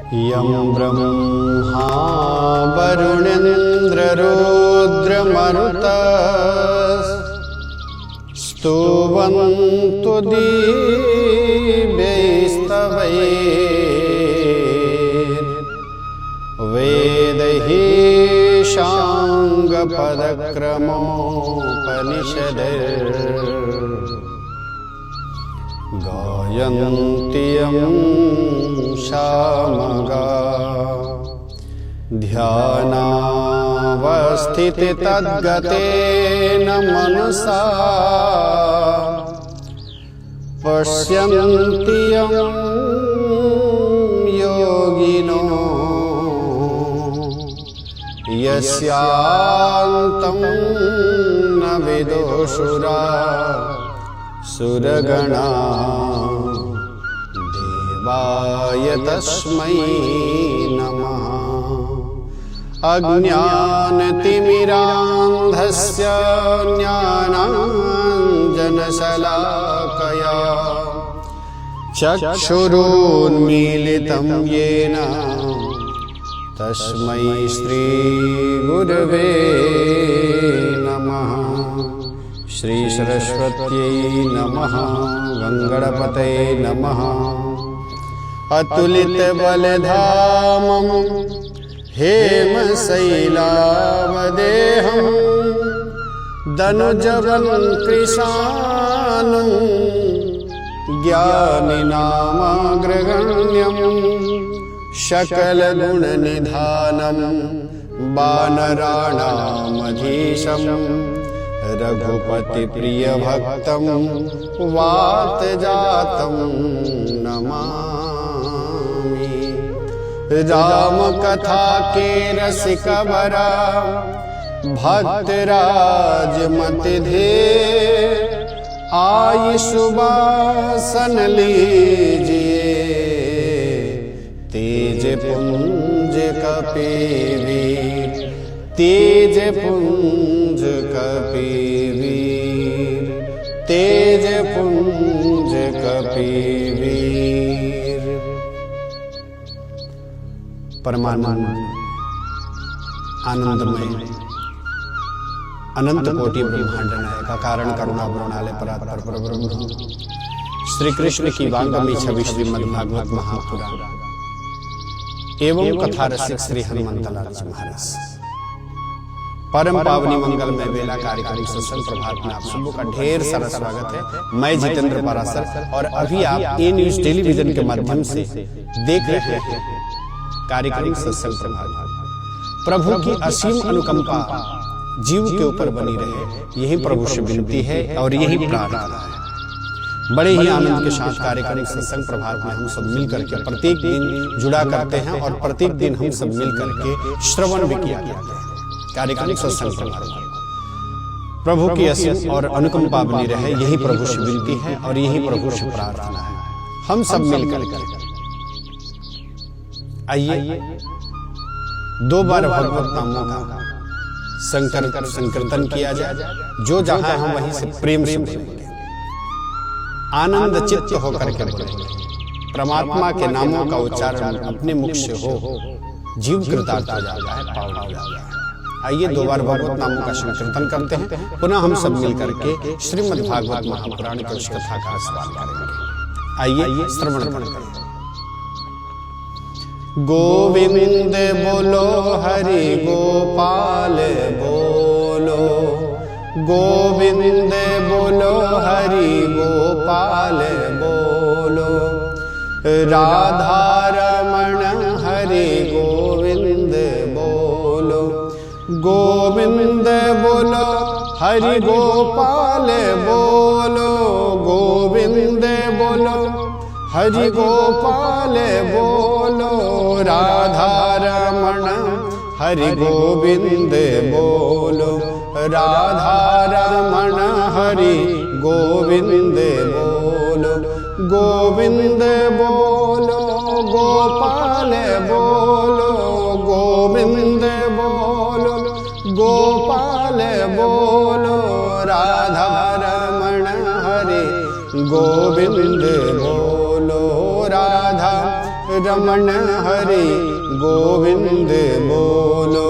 यं ब्रह्मा वरुणेन्द्ररुद्रमरुतः स्तुवन्तु दिव्यैस्तवैर्वेदैः गायन्ति यं सामगाः ध्यानावस्थिततद्गतेन मनसा पश्यन्ति यं योगिनो यस्यान्तं न विदुषुराः सुरगणाः देवाय तस्मै नमः। अज्ञानतिमिरान्धस्य ज्ञानाञ्जनशलाकया चक्षुरुन्मीलितं येन तस्मै श्रीगुरवे नमः। श्री सरस्वत्यै नमः। गंगणपतये नमः। अतुलितबलधामं हेमशैलावदेहं दनुजवन्कृशानं ज्ञानिनामाग्रगण्यं सकलगुणनिधानं वानराणामधीशं रघुपतिप्रियभक्तं वातजातं नमामि। रामकथा के रसिकवरा भक्तराजमतिधे आयु सुबासन लीजिए तेज पुंज कपिवीर तेज पुंज कपिवीर तेज पुंज कपिवीर। परमानंद आनंदमय अनंत कोटि ब्रह्मांड नायक कारण करुणा वरुणालय परात्पर परब्रह्म श्री कृष्ण की वांगमयी छवि श्रीमद् भागवत महापुराण एवं कथा रसिक श्री हनुमंतलाल जी महाराज परम पावनी मंगल में बेला कार्यक्रम सत्संग प्रभात में आप सबों का ढेर सारा स्वागत है। मैं जितेंद्र पारासर और अभी आप ए न्यूज टेलीविजन के माध्यम से देख रहे हैं कार्यक्रम सत्संग प्रभात। प्रभु की असीम अनुकंपा जीव के ऊपर बनी रहे, यही प्रभु से विनती है और यही प्रार्थना है। बड़े ही आनंद के साथ कार्यक्रम सत्संग प्रभात में हम सब मिल करके प्रत्येक दिन जुड़ा करते हैं और प्रत्येक दिन हम सब मिल करके श्रवण भी किया करते हैं। कार्यक्रम सत्संग प्रभात प्रभु की असीम और अनुकंपा बनी रहे, यही प्रभु से विनती है और यही प्रभु से प्रार्थना है। हम सब मिल करके आइए दो बार भगवत नामों का संकीर्तन किया जाए। जो जहां हम वहीं से प्रेम से बोलेंगे, आनंद चित्त होकर के बोलेंगे। परमात्मा के नामों का उच्चारण अपने मुख से हो, जीव कृतार्थ हो जाता है, पावन हो जाता है। आइए दो बार भगवत नामों का संकीर्तन करते हैं। पुनः हम सब मिल करके श्रीमद् भागवत महापुराण की उस कथा का आस्वाद करेंगे। आइए श्रवण करें। गोविंद बोलो हरि गोपाल बोलो, गोविंद बोलो हरि गोपाल बोलो, राधा रमण हरि गोविंद बोलो, गोविंद बोलो हरि गोपाल बोलो, गोविंद बोलो हरि गोपाल बोलो, राधा रमण हरि गोविंद बोलो, राधा रमण हरि गोविंद बोलो, गोविंद बोलो गोपाल बोलो, गोविंद बोलो गोपाल बोलो, राधा रमण हरि गोविंद बोलो, राधा रमण हरि गोविंद बोलो।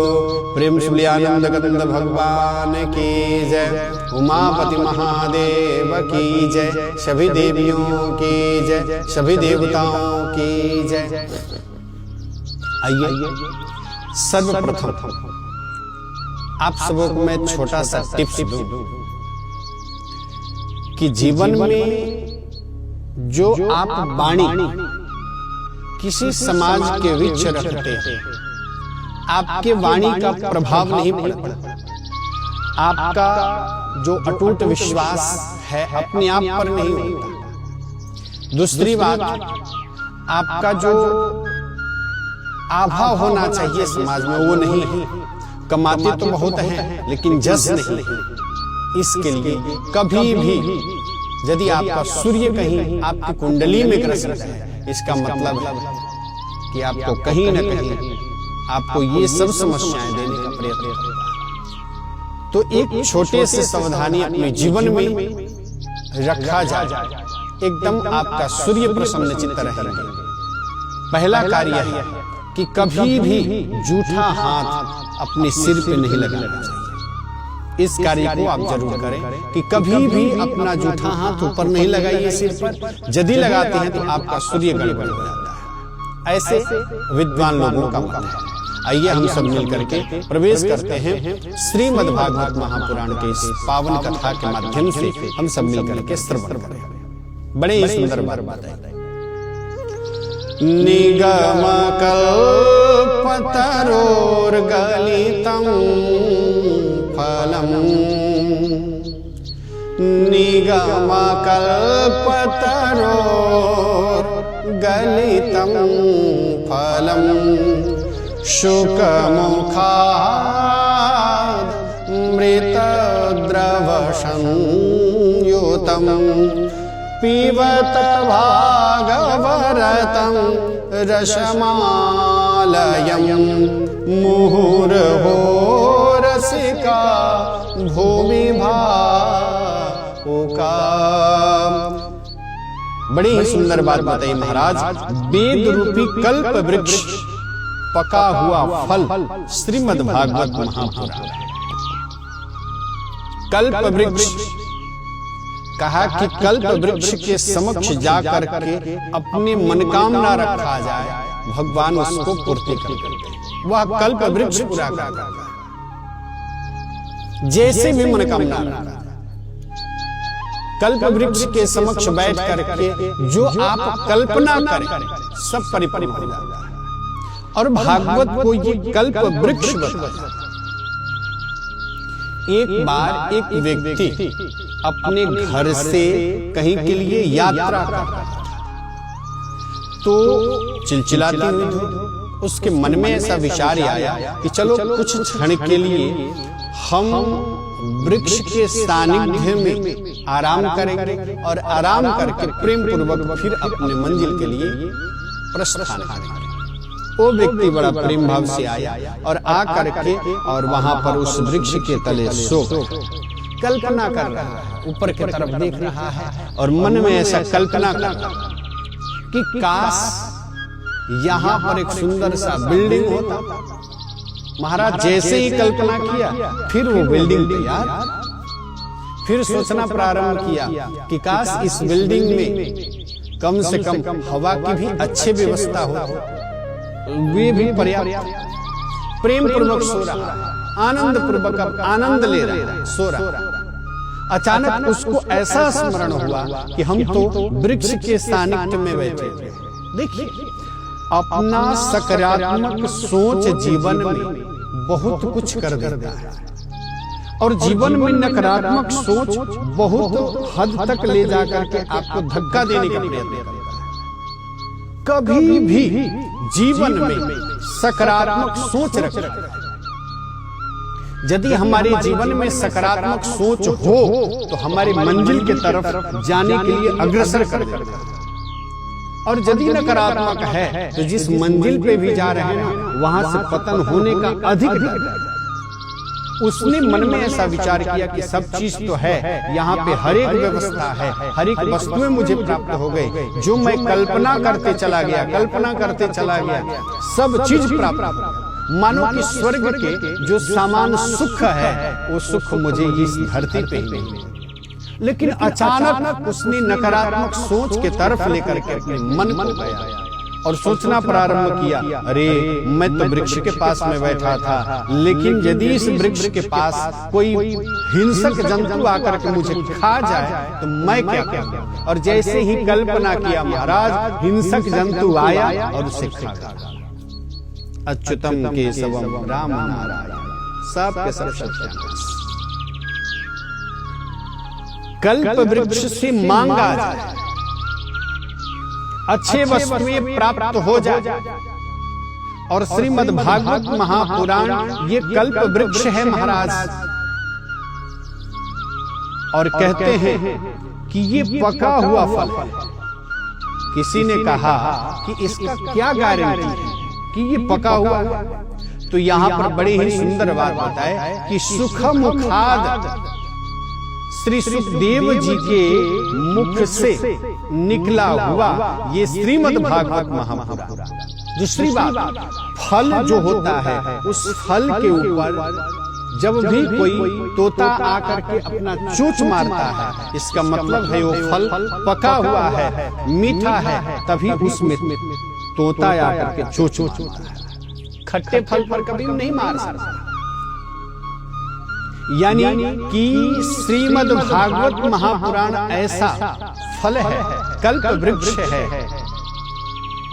प्रेम श्री आनंद कंद भगवान की जय, उमापति महादेव की जय, सभी देवियों की जय, सभी देवताओं की जय। आइए सर्वप्रथम आप सबों को मैं छोटा सा टिप्स दूं कि जीवन में जो आप वाणी किसी समाज के बीच रखते हैं, आपके वाणी का प्रभाव नहीं पड़ता। आपका जो अटूट विश्वास है अपने आप पर नहीं होता। दूसरी बात, आपका जो आभा होना चाहिए समाज में वो नहीं है। कमाते तो बहुत हैं लेकिन जस नहीं। इसके लिए कभी भी यदि आपका सूर्य कहीं आपकी कुंडली में ग्रसित है, इसका मतलब है कि आपको कहीं न कहीं आपको ये सब समस्याएं देने का प्रयत्न करता है। तो एक छोटे से सावधानी अपने जीवन में रखा जाए, एकदम आपका सूर्य प्रसन्नचित्त रहेगा। पहला कार्य है कि कभी भी जूठा हाथ अपने सिर पे नहीं लगाना चाहिए। इस कार्य को आप जरूर करें कि कभी भी अपना जूठा हाथ ऊपर नहीं लगाइए सिर पर। यदि लगाते हैं तो आपका सूर्य गड़बड़ हो जाता है। ऐसे विद्वान लोगों का मत है। आइए हम सब मिल करके प्रवेश करते हैं श्रीमद् भागवत महापुराण के इस पावन कथा के माध्यम से हम सब मिल करके श्रवण करें। बड़े ही सुंदर बात है। निगम कल्पतरोर्गलितं फलम्, निगम कल्पतरोर्गलितं फलम्, शुकमुखाद् मृतद्रवसंयुतं, पिबत भागवरतं रसमालयं, मुहुर्हो रसिका भूमि भावुका। बड़ी ही सुंदर बात बताई महाराज। वेद रूपी कल्प वृक्ष पका हुआ फल श्रीमद् भागवत महापुराण। कल्प वृक्ष कहा कि कल्प वृक्ष के समक्ष जाकर के अपनी मनकामना रखा जाए, भगवान उसको पूर्ति करते हैं। वह कल्प वृक्ष पूरा करता है। जैसे भी मनकामना रखा, कल्प वृक्ष के समक्ष बैठ करके जो आप कल्पना करें सब परिपूर्ण हो जाता है। और भागवत को ये कल्प वृक्ष बताया। एक बार एक व्यक्ति अपने घर से कहीं के लिए यात्रा कर रहा था, तो चिलचिलाती हुई धूप, उसके मन में ऐसा विचार आया कि चलो कुछ क्षण के लिए हम वृक्ष के सानिध्य में आराम करेंगे और आराम करके प्रेम पूर्वक फिर अपने मंजिल के लिए प्रस्थान करेंगे। वो व्यक्ति बड़ा प्रेम भाव से आया और आ करके और वहां पर उस वृक्ष के तले सो कल्पना कर रहा है, ऊपर की तरफ देख रहा है और मन में ऐसा कल्पना कर रहा है कि काश यहाँ पर एक सुंदर सा बिल्डिंग होता। महाराज जैसे ही कल्पना किया फिर वो बिल्डिंग तैयार। फिर सोचना प्रारंभ किया कि काश इस बिल्डिंग में कम से कम हवा की भी अच्छी व्यवस्था हो, वे भी पर्याप्त। प्रेम पूर्वक सो रहा, आनंद पूर्वक आनंद ले रहा, सो रहा। अचानक उसको ऐसा स्मरण हुआ कि हम तो वृक्ष के सानिध्य में बैठे थे। देखिए, अपना सकारात्मक सोच जीवन में बहुत कुछ कर देता है और जीवन में नकारात्मक सोच बहुत हद तक ले जाकर के आपको धक्का देने का प्रयत्न करता है। कभी भी जीवन में सकारात्मक सोच रखें। यदि हमारे जीवन में सकारात्मक सोच हो तो हमारी मंजिल की तरफ जाने के लिए अग्रसर कर देता है। और यदि नकारात्मक है तो जिस मंजिल पे भी जा रहे हैं वहां से पतन होने का अधिक डर है। उसने मन में ऐसा विचार किया कि सब चीज तो है, यहाँ पे हर एक व्यवस्था है, हर एक वस्तुएं मुझे प्राप्त हो गई, जो मैं कल्पना करते चला गया, सब चीज प्राप्त हो गया। मानो कि स्वर्ग के जो सामान सुख है, वो सुख मुझे इस धरती पे ही मिले। लेकिन अचानक उसने नकारात्मक सोच के तरफ लेकर के अपने मन को गया और सोचना प्रारंभ किया, अरे मैं तो वृक्ष के पास में बैठा था, लेकिन यदि इस वृक्ष के पास कोई हिंसक जंतु आकर के मुझे खा जाए तो मैं क्या करूं। और जैसे ही कल्पना किया महाराज, हिंसक जंतु आया और उसे खा गया। अच्युतम केशवम राम नारायण, सब के सब सत्यानाश। कल्प वृक्ष से मांगा जाए, अच्छे वस्तुएं प्राप्त हो जाए। और श्रीमद् भागवत महापुराण ये कल्प वृक्ष है महाराज, और कहते हैं कि ये पका हुआ फल। किसी ने कहा कि इसका क्या गारंटी है कि ये पका हुआ है? तो यहाँ पर बड़े ही सुंदर बात बताए कि सुखम खाद श्री सुखदेव जी के मुख से निकला हुआ ये श्रीमद् भागवत महापुराण। दूसरी बात, फल जो होता है उस फल के ऊपर जब भी कोई तोता आकर के अपना चोंच मारता है, इसका मतलब है वो फल पका हुआ है, मीठा है, तभी उसमें तोता आकर के चोंच मारता है। खट्टे फल पर कभी नहीं मार सकता। यानी कि श्रीमद् भागवत महापुराण ऐसा फल है, कल्प वृक्ष है,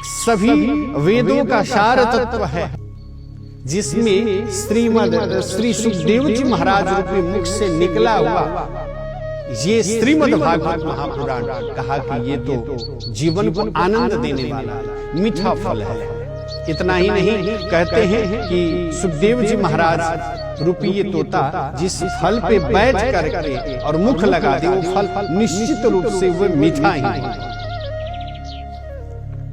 सभी वेदों का सार तत्व है, जिसमें श्री सुखदेव जी महाराज रूपी मुख से निकला हुआ ये श्रीमद् भागवत महापुराण कहा कि ये तो जीवन को आनंद देने वाला मीठा फल है। इतना ही नहीं, कहते हैं कि सुखदेव जी महाराज रूपी ये तोता जिस फल पे बैठ करके और मुख लगा दे, वो फल निश्चित रूप से वो मीठा ही है,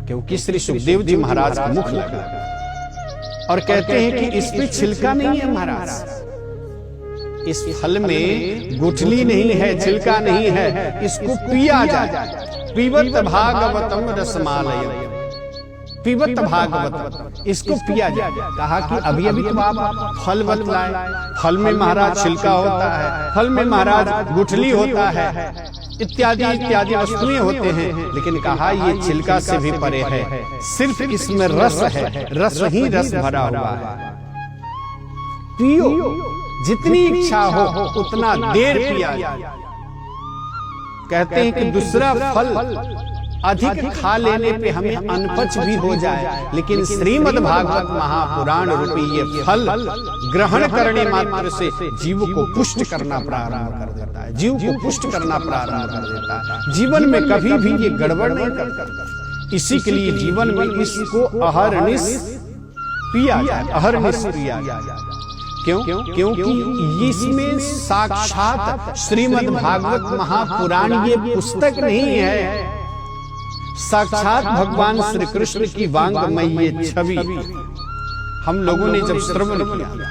क्योंकि श्री सुखदेव जी महाराज का मुख लगा। और कहते हैं कि इस पे छिलका नहीं है महाराज, इस फल में गुठली नहीं है, छिलका नहीं है, इसको पिया जाए। पीबत भागवतम रसमालयम, पीबत भागवत, इसको पिया जाए। कहा कि अभी अभी तो आप फल बतलाए, फल में महाराज छिलका होता है, फल में महाराज गुठली होता है, इत्यादि इत्यादि वस्तुएं होते हैं, लेकिन कहा ये छिलका से भी परे है, सिर्फ इसमें रस है, रस ही रस भरा हुआ है। पियो, जितनी इच्छा हो उतना देर पिया जाए। कहते हैं कि दूसरा फल अधिक खा लेने पे हमें अनपच भी हो जाए, लेकिन श्रीमद् भागवत महापुराण रूपी ये फल ग्रहण करने मात्र से जीव को पुष्ट करना प्रारंभ कर देता है, जीव को पुष्ट करना प्रारंभ कर देता है। जीवन में कभी भी ये गड़बड़ नहीं करता। इसी के लिए जीवन में इसको अहरनिश पिया जाए, अहरनिश पिया जाए। क्यों? क्योंकि इसमें साक्षात श्रीमद् भागवत महापुराण ये पुस्तक नहीं है, साक्षात भगवान श्री कृष्ण की वांगमय ये छवि। हम लोगों ने जब श्रवण किया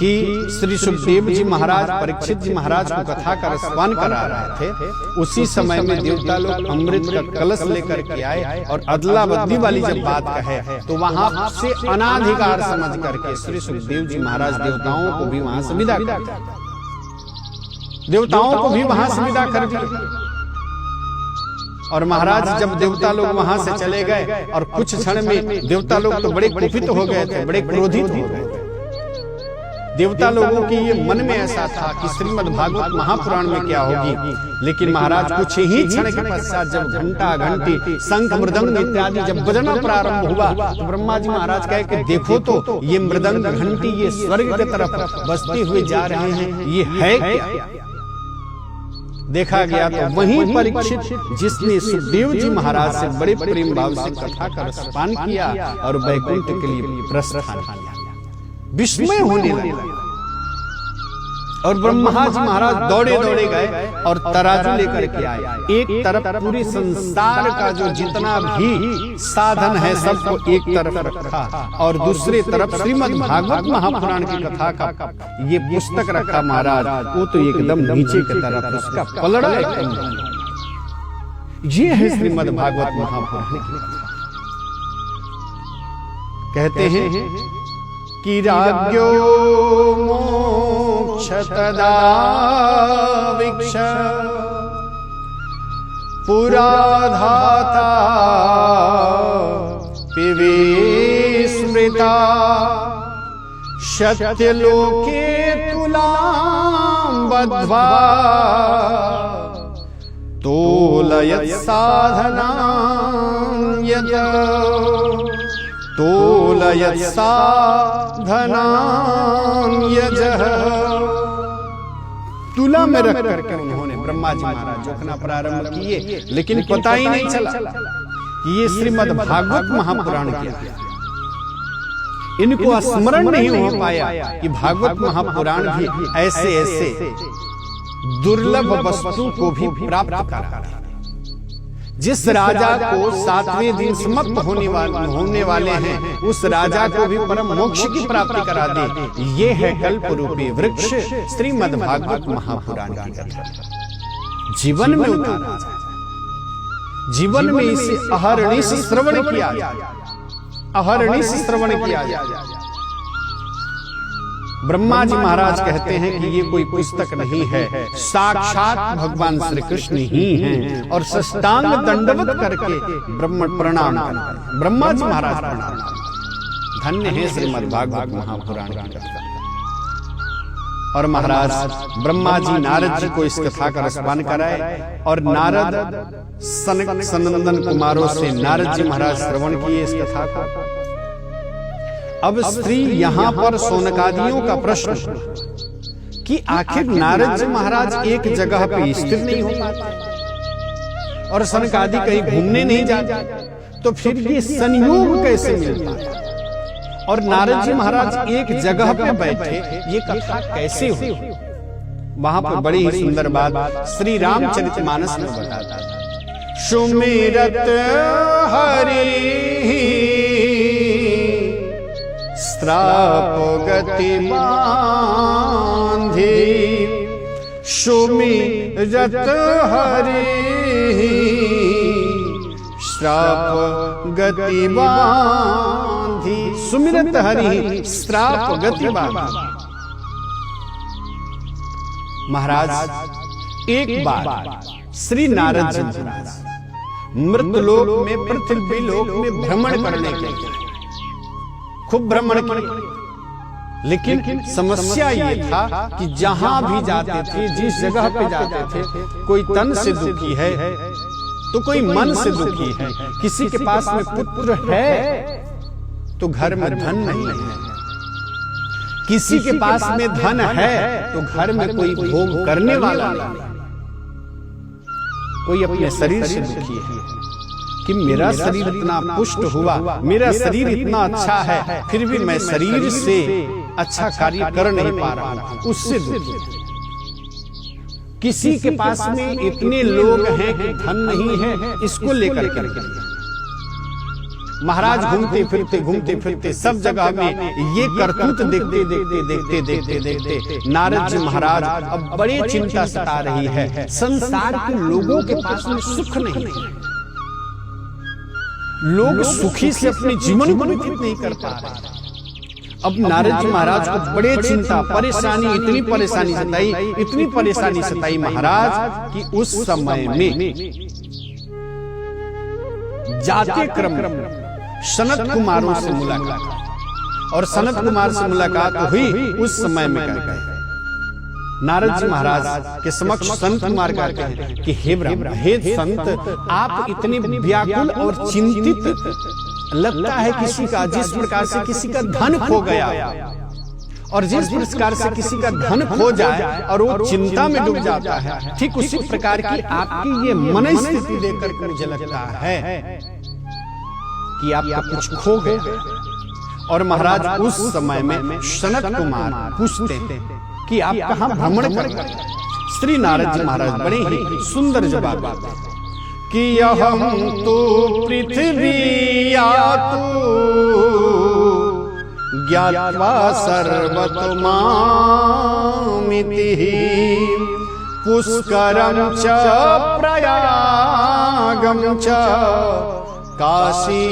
कि श्री सुखदेव जी महाराज परीक्षित जी महाराज को कथा का रसपान करा रहे थे, उसी समय में देवता लोग अमृत का कलश लेकर के आए और अदला बदली वाली जब बात कहे तो वहां से अनाधिकार समझ करके श्री सुखदेव जी महाराज देवताओं को भी वहां से विदा कर दिया, देवताओं को भी वहां से विदा कर दिया। और महाराज जब देवता लोग वहां से चले गए और कुछ क्षण में देवता लोग तो बड़े कुपित हो गए थे, बड़े क्रोधित हो गए थे। देवता लोगों की ये मन में ऐसा था कि श्रीमद् भागवत महापुराण में क्या होगी, लेकिन महाराज कुछ ही क्षण के पश्चात जब घंटा घंटी शंख मृदंग इत्यादि जब बजना प्रारंभ हुआ तो ब्रह्मा जी महाराज कहे कि देखो तो ये मृदंग घंटी ये स्वर्ग की तरफ बजते हुए जा रहे हैं, ये है क्या? देखा गया तो वहीं परीक्षित जिसने सुखदेव जी महाराज से बड़े प्रेम भाव से कथा का रसपान किया और वैकुंठ के लिए प्रस्थान किया, विस्मय होने लगा। और ब्रह्मा जी महाराज दौड़े दौड़े गए और तराजू लेकर के आए। एक तरफ पूरे संसार का जो जितना भी साधन है सबको एक तरफ रखा और दूसरे तरफ श्रीमद् भागवत महापुराण की कथा का ये पुस्तक रखा महाराज। वो तो एकदम नीचे की तरफ उसका पलड़ा एकदम। ये है श्रीमद् भागवत महापुराण की कथा। कहते हैं कि राज्ञो मोक्षतदा वीक्ष पुराधाता विस्मृता सत्यलोके तुलां बद्ध्वा तोलयत् साधनां यत् तोलयत् साधनां यजः। तुला में रख करके उन्होंने ब्रह्मा जी महाराज जोखना प्रारंभ किए, लेकिन पता ही नहीं चला कि ये श्रीमद् भागवत महापुराण क्या है। इनको स्मरण नहीं हो पाया कि भागवत महापुराण भी ऐसे ऐसे दुर्लभ वस्तु को भी प्राप्त करा। जिस राजा को 7वें दिन समाप्त होने वाले हैं, उस राजा को भी परम मोक्ष की प्राप्ति करा दे। ये है कल्प रूपी वृक्ष श्रीमद् भागवत महापुराण की कथा। जीवन में उतारा जाए, जीवन में इसे अहर्निश श्रवण किया जाए, अहर्निश श्रवण किया जाए। ब्रह्मा जी महाराज कहते हैं कि ये कोई पुस्तक नहीं है, साक्षात भगवान श्री कृष्ण ही हैं। और साष्टांग दंडवत करके ब्रह्म प्रणाम करते। ब्रह्मा जी महाराज प्रणाम। धन्य है श्रीमद् भागवत महापुराण की कथा। और महाराज ब्रह्मा जी नारद जी को इस कथा का रसपान कराए और नारद सनक सनंदन कुमारों से नारद जी महाराज श्रवण किए इस कथा को। अब स्त्री यहां पर सोनकादियों का प्रश्न कि आखिर नारद जी महाराज एक जगह पे स्थिर नहीं हो पाते और सनकादि कहीं घूमने नहीं जाते, तो फिर ये संयोग कैसे मिलता है और नारद जी महाराज एक जगह पे बैठे, ये कथा कैसे हो? वहां पर बड़ी ही सुंदर बात श्री रामचरितमानस में बताता है। सुमिरत हरि श्राप गति बांधी, सुमिरत हरि श्राप गति बांधी। सुमिरत हरि श्राप गति बांधी। महाराज एक बार श्री नारद जी महाराज मृतलोक में पृथ्वी लोक में भ्रमण करने के लिए खूब भ्रमण किए, लेकिन समस्या ये था कि जहां भी जाते थे, जिस जगह पे जाते थे, कोई तन से दुखी है तो कोई मन से दुखी है। किसी के पास में पुत्र है तो घर में धन नहीं है, किसी के पास में धन है तो घर में कोई भोग करने वाला नहीं, कोई अपने शरीर से दुखी है कि मेरा शरीर इतना पुष्ट हुआ, मेरा शरीर इतना अच्छा है, फिर भी मैं शरीर से अच्छा कार्य कर नहीं पा रहा हूं, उससे दुखी। किसी के पास में इतने लोग हैं कि धन नहीं है, इसको लेकर के महाराज घूमते फिरते सब जगह में ये करतूत देखते नारद जी महाराज अब बड़े चिंता सता रही है। संसार के लोगों के पास में सुख नहीं है, लोग सुखी से अपने जीवन को व्यतीत नहीं कर पा रहे। अब नारद जी महाराज को बड़े चिंता परेशानी, इतनी परेशानी सताई महाराज कि उस समय में जाते क्रम सनत कुमारों से मुलाकात, और सनत कुमार से मुलाकात हुई उस समय में कहते हैं नारद जी महाराज के समक्ष संत कुमार कहते हैं कि हे ब्रह्म, हे संत, आप इतने व्याकुल और चिंतित लगता है किसी का, जिस प्रकार से किसी का धन खो गया और जिस प्रकार से किसी का धन खो जाए और वो चिंता में डूब जाता है, ठीक उसी प्रकार की आपकी ये मन स्थिति देखकर मुझे लगता है कि आपका कुछ खो गया। और महाराज उस समय में सनत कुमार पूछते हैं कि आप कहां भ्रमण कर रहे हैं। श्री नारद जी महाराज बड़े ही सुंदर जवाब देते हैं कि यहं तो पृथ्वी यातु ज्ञात्वा सर्वतो मामिति पुष्करम च प्रयागम च काशी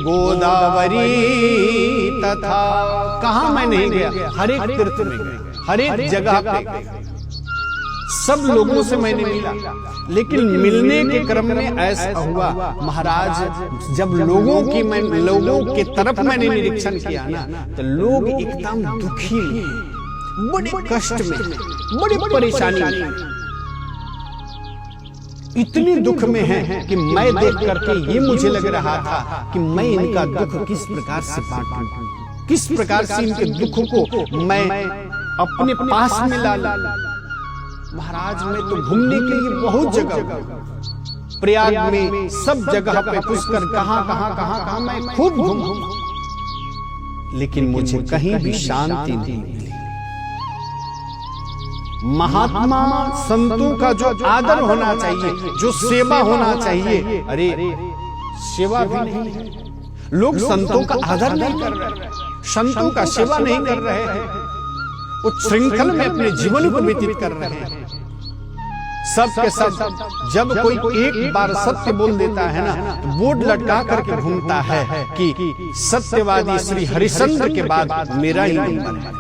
गोदावरी तथा। कहां मैं नहीं गया, हर एक तीर्थ में गया, हर एक जगह पे गया, सब लोगों से मैंने मिला। लेकिन मिलने के क्रम में ऐसा हुआ महाराज, जब लोगों के तरफ मैंने निरीक्षण किया ना, तो लोग एकदम दुखी हैं, बड़े कष्ट में, बड़ी परेशानी में, इतनी दुख में है कि मैं देख करके ये मुझे लग रहा था कि मैं इनका दुख किस प्रकार से बांटूं, किस प्रकार से इनके दुख को मैं अपने पास में ला लूं। महाराज मैं तो घूमने के लिए बहुत जगह, प्रयाग में सब जगह पे पुष्कर कहां मैं खूब घूमा, लेकिन मुझे कहीं भी शांति नहीं मिली। महात्मा संतों का जो आदर होना चाहिए, जो सेवा होना चाहिए, अरे सेवा भी नहीं है। लोग संतों का आदर नहीं कर रहे, संतों का सेवा नहीं कर रहे हैं, वो श्रृंखल में अपने जीवन को व्यतीत कर रहे हैं। सब के सब जब कोई एक बार सत्य बोल देता है ना, तो बोर्ड लटका करके घूमता है कि सत्यवादी श्री हरिश्चंद्र के बाद मेरा ही नंबर है।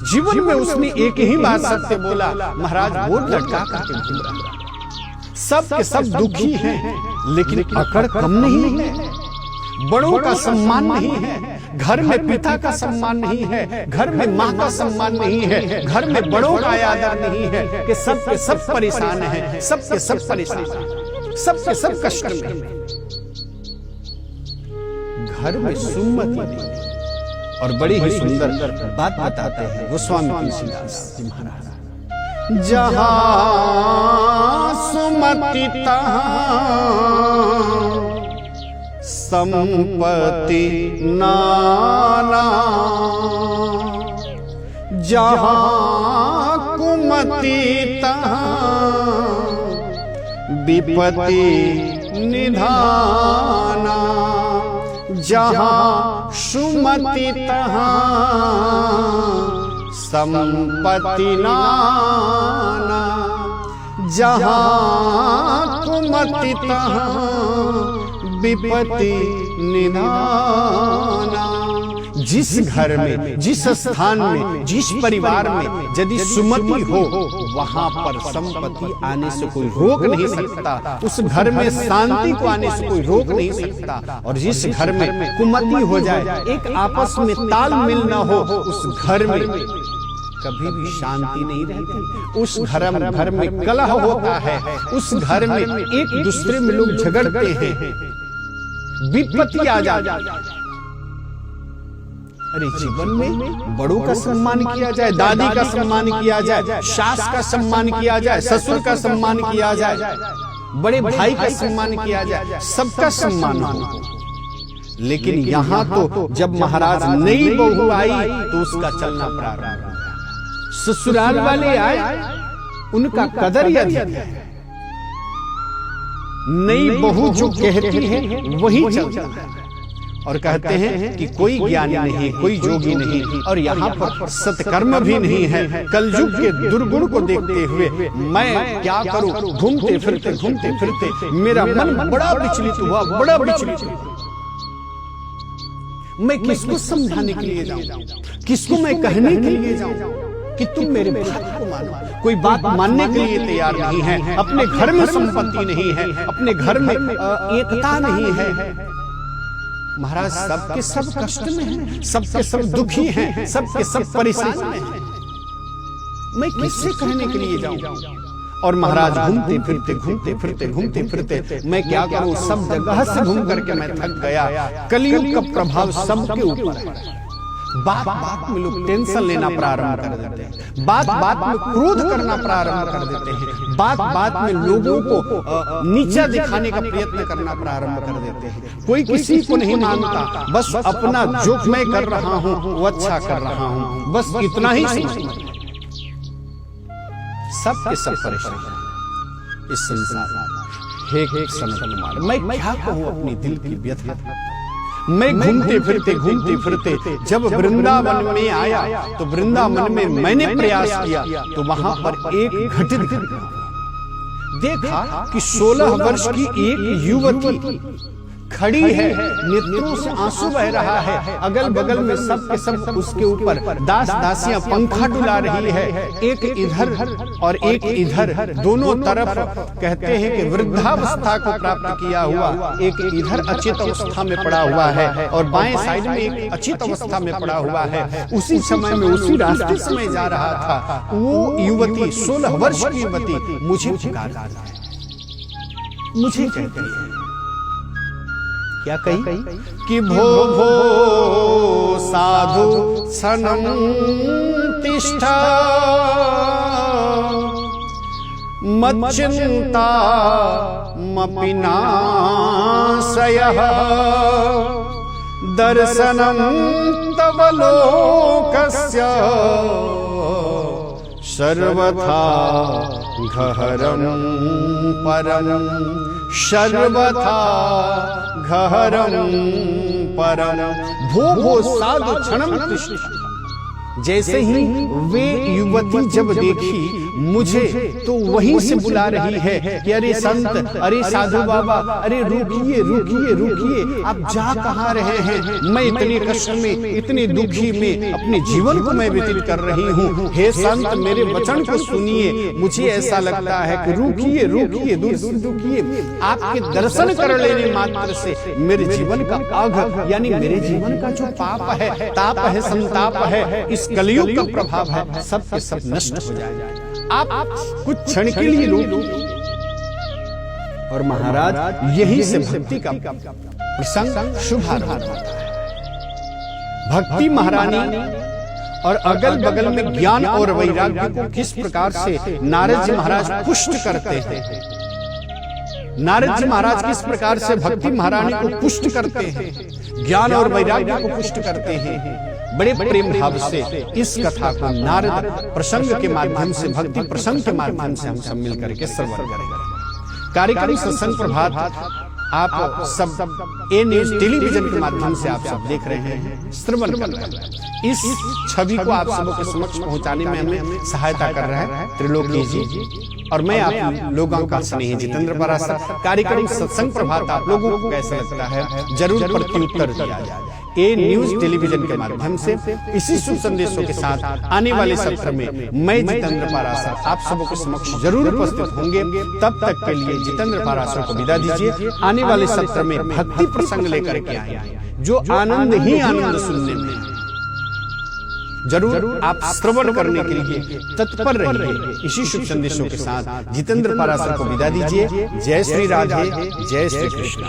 जीवन में उसने एक ही बार सत्य बोला, महाराज बोर्ड लटका करके घूम रहा। सब के सब दुखी हैं, लेकिन अकड़ कम नहीं है। बड़ों का सम्मान नहीं है, घर में पिता का सम्मान नहीं है, घर में माँ का सम्मान नहीं है, घर में बड़ों का आदर नहीं है, कि सब के सब परेशान हैं, सब के सब परेशान, सब के सब कष्ट में। घर में सुमति नहीं। और बड़ी ही सुंदर बात बताते हैं गोस्वामी तुलसीदास जी महाराज, जहां सुमति तहां संपत्ति नाना, जहां कुमति तहां विपत्ति निधाना, जहां सुमति तहां संपत्ति नाना, जहां कुमति तहां विपत्ति निधाना। जिस घर में, जिस स्थान में, जिस परिवार में यदि सुमति हो, वहां पर संपत्ति आने से कोई रोक नहीं सकता, उस घर में शांति को आने से कोई रोक नहीं सकता। और जिस घर में कुमति हो जाए, एक आपस में तालमेल न हो, उस घर में कभी भी शांति नहीं रहती। उस घर में कलह होता है, उस घर में एक दूसरे में लोग झगड़ते हैं, विपत्ति आ जाती। अरे जीवन में बड़ों का सम्मान किया जाए, दादी का सम्मान किया जाए, सास का सम्मान किया जाए, ससुर का सम्मान किया जाए, बड़े भाई का सम्मान किया जाए, सबका सम्मान हो। लेकिन यहाँ तो जब महाराज नई बहू आई तो उसका चलना प्रारंभ हुआ। ससुराल वाले आए, उनका कदर ही अधिक है। नई बहू जो कहती है वही चलता है। और कहते हैं कि कोई ज्ञानी नहीं, कोई जोगी नहीं, और यहाँ पर सत्कर्म भी नहीं है। कलयुग के दुर्गुण को देखते हुए मैं क्या करूं, घूमते फिरते मेरा मन बड़ा विचलित हुआ, बड़ा विचलित हुआ। मैं किसको समझाने के लिए जाऊं, किसको मैं कहने के लिए जाऊं कि तुम मेरे बात को मानो। कोई बात मानने के लिए तैयार नहीं है। अपने घर में संपत्ति नहीं है, अपने घर में एकता नहीं है। महाराज सबके सब कष्ट में हैं, सबके सब दुखी हैं, सबके सब परेशान हैं। मैं किससे कहने के लिए जाऊं? और महाराज घूमते फिरते मैं क्या करूं, सब जगह से घूम करके मैं थक गया। कलयुग का प्रभाव सबके ऊपर है। बात बात में लोग टेंशन लेना प्रारंभ कर देते हैं, बात बात में क्रोध करना प्रारंभ कर देते हैं, बात बात में लोगों को नीचा दिखाने का प्रयत्न करना प्रारंभ कर देते हैं। कोई किसी को नहीं मानता, बस अपना जो मैं कर रहा हूं वो अच्छा कर रहा हूं, बस इतना ही समझना। सब के सब परेशान इस संसार में। हे सनत कुमार, मैं क्या कहूं अपनी दिल की व्यथा। मैं घूमते फिरते जब वृंदावन में आया तो वृंदावन में मैंने प्रयास किया तो वहां पर एक घटित घटना देखा कि 16 वर्ष की एक युवती खड़ी है, नेत्रों से आंसू बह रहा है, अगल बगल में सब के सब उसके ऊपर दास दासियां पंखा डुला रही है, एक इधर और एक इधर, दोनों तरफ कहते हैं कि वृद्धावस्था को प्राप्त किया हुआ एक इधर अचेत अवस्था में पड़ा हुआ है और बाएं साइड में एक अचेत अवस्था में पड़ा हुआ है। उसी समय में उसी रास्ते से मैं जा रहा था, वो युवती 16 वर्ष की युवती मुझे पुकार रही है, मुझे कहती है क्या कही कि भो भो साधु सनम तिष्ठा मच्चिंता मपिनाशयः दर्शनम तव लोकस्य सर्वथा गहरम परम सर्वथा गहरम परम भो भो साधु क्षणम तिष्ठ। जैसे ही वे युवती जब देखी मुझे तो वहीं से बुला रही है कि अरे संत, अरे साधु बाबा, अरे रुकिए रुकिए रुकिए, आप जा कहाँ रहे हैं? मैं इतने कष्ट में, इतने दुखी में अपने जीवन को मैं व्यतीत कर रही हूँ। हे संत, मेरे वचन को सुनिए, मुझे ऐसा लगता है कि रुकिए रुकिए, दूर से रुकिए। आपके दर्शन कर लेने मात्र से मेरे जीवन का आघ यानी मेरे जीवन का जो पाप है, ताप है, संताप है, इस कलयुग का प्रभाव है, सब के सब नष्ट हो जाएगा। आप कुछ क्षण के लिए रो। और महाराज यही से भक्ति का प्रसंग शुभारंभ होता है। भक्ति महारानी और अगल बगल में ज्ञान और वैराग्य को किस प्रकार से नारद जी महाराज पुष्ट करते हैं। नारद जी महाराज किस प्रकार से भक्ति महारानी को पुष्ट करते हैं, ज्ञान और वैराग्य को पुष्ट करते हैं। बड़े प्रेम भाव से इस कथा को नारद प्रसंग के माध्यम से, भक्ति प्रसंग के माध्यम से हम सब मिलकर के श्रवण करेंगे। कार्यक्रम सत्संग प्रभात आप सब ए न्यूज टेलीविजन के माध्यम से आप सब देख रहे हैं, श्रवण कर रहे हैं। इस छवि को आप सबों के समक्ष पहुंचाने में हमें सहायता कर रहे हैं त्रिलोकी जी और मैं आप लोगों का स्नेही जितेंद्र पाराशर। कार्यक्रम सत्संग प्रभात आप लोगों को कैसा लगता है जरूर प्रत्युत्तर दिया जाए। ए न्यूज टेलीविजन के माध्यम से इसी शुभ संदेशों के साथ आने वाले सत्र में मैं जितेंद्र पाराशर आप सबों के समक्ष जरूर उपस्थित होंगे। तब तक के लिए जितेंद्र पाराशर को विदा दीजिए। आने वाले सत्र में भक्ति प्रसंग लेकर के आएंगे, जो आनंद ही आनंद सुनने में जरूर आप श्रवण करने के लिए तत्पर रहिए। इसी शुभ संदेशों के साथ जितेंद्र पाराशर को विदा दीजिए। जय श्री राधे, जय श्री कृष्ण।